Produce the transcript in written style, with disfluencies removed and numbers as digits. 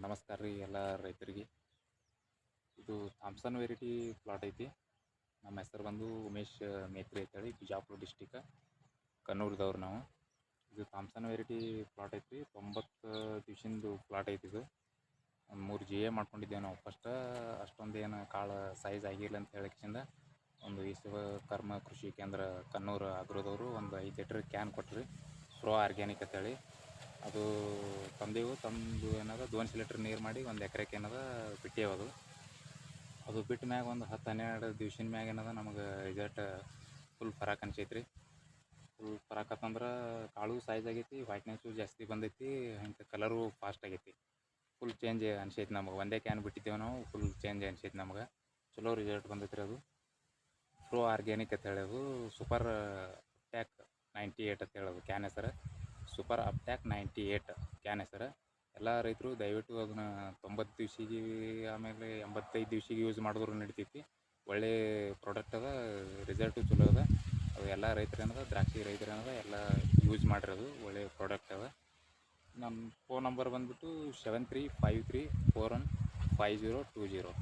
ನಮಸ್ಕಾರ ರೀ ಎಲ್ಲ ರೈತರಿಗೆ. ಇದು ಥಾಮ್ಸನ್ ವೆರೈಟಿ ಪ್ಲಾಟ್ ಐತಿ. ನಮ್ಮ ಹೆಸರು ಬಂದು ಉಮೇಶ್ ಮೇತ್ರಿ ಅಂತೇಳಿ, ಬಿಜಾಪುರ ಡಿಸ್ಟಿಕ್, ಕನ್ನೂರದವ್ರು ನಾವು. ಇದು ಥಾಮ್ಸನ್ ವೆರೈಟಿ ಪ್ಲಾಟ್ ಐತಿ. 90 ದಿವ್ಸದ ಪ್ಲಾಟ್ ಐತಿ. ಇದು ಒಂದು 3 GA ಮಾಡ್ಕೊಂಡಿದ್ದೇವೆ ನಾವು. ಫಸ್ಟ್ ಅಷ್ಟೊಂದೇನು ಕಾಳು ಸೈಜ್ ಆಗಿಲ್ಲ ಅಂತ ಹೇಳಿಕಿಂದ ಒಂದು ವಿಶ್ವಕರ್ಮ ಕೃಷಿ ಕೇಂದ್ರ ಕನ್ನೂರು ಆಗ್ರೋದವರು ಒಂದು 5 ಲೀಟ್ರ್ ಕ್ಯಾನ್ ಕೊಟ್ರಿ, ಪ್ರೋ ಆರ್ಗ್ಯಾನಿಕ್ ಅಂತೇಳಿ. ಅದು ತಂದು ಏನದ 2 ಲೀಟ್ರ್ ನೀರು ಮಾಡಿ 1 ಎಕರೆಗೆ ಏನದ ಬಿಟ್ಟೇವೆ. ಅದು ಬಿಟ್ಟ ಮ್ಯಾಗ ಒಂದು 10-12 ದಿವ್ಸದ ಮ್ಯಾಗ ಏನದ ನಮಗೆ ರಿಸಲ್ಟ್ ಫುಲ್ ಫರಾಕ್ ಅನ್ಸೈತ್ರಿ. ಫುಲ್ ಫರಾಕ್ ಅಂತಂದ್ರೆ ಕಾಳು ಸೈಜ್ ಆಗೈತಿ, ವೈಟ್ನೆಸ್ಸು ಜಾಸ್ತಿ ಬಂದೈತಿ, ಇಂಥ ಕಲರು ಫಾಸ್ಟ್ ಆಗೈತಿ. ಫುಲ್ ಚೇಂಜ್ ಅನ್ಸೈತಿ ನಮಗೆ. ಒಂದೇ ಕ್ಯಾನ್ ಬಿಟ್ಟಿದ್ದೇವೆ ನಾವು, ಫುಲ್ ಚೇಂಜ್ ಅನ್ಸೈತಿ ನಮಗೆ. ಚಲೋ ರಿಸಲ್ಟ್ ಬಂದೈತ್ರಿ. ಅದು ಪ್ರೋ ಆರ್ಗ್ಯಾನಿಕ್ ಅಂತ ಹೇಳೋದು. ಸೂಪರ್ ಅಪ್ಟ್ಯಾಕ್ 98 ಅಂತ ಹೇಳೋದು ಕ್ಯಾನ್ ಹೆಸರು. ಸೂಪರ್ ಅಪ್ಟ್ಯಾಕ್ 98 ಕ್ಯಾನ್ ಹೆಸರು. ಎಲ್ಲ ರೈತರು ದಯವಿಟ್ಟು ಅದನ್ನು 90 ದಿವ್ಸಿಗೆ ಆಮೇಲೆ 85 ದಿವ್ಸಿಗೆ ಯೂಸ್ ಮಾಡಿದ್ರು ನಡಿತೈತಿ. ಒಳ್ಳೆ ಪ್ರಾಡಕ್ಟ್ ಅದ, ರಿಸಲ್ಟು ಚಲೋ ಅದ. ಅದು ಎಲ್ಲ ರೈತರು ಏನದ, ದ್ರಾಕ್ಷಿ ರೈತರು ಏನದ ಎಲ್ಲ ಯೂಸ್ ಮಾಡಿರೋದು ಒಳ್ಳೆ ಪ್ರಾಡಕ್ಟ್ ಅದ. ನಮ್ಮ ಫೋನ್ ನಂಬರ್ ಬಂದುಬಿಟ್ಟು 7353415020.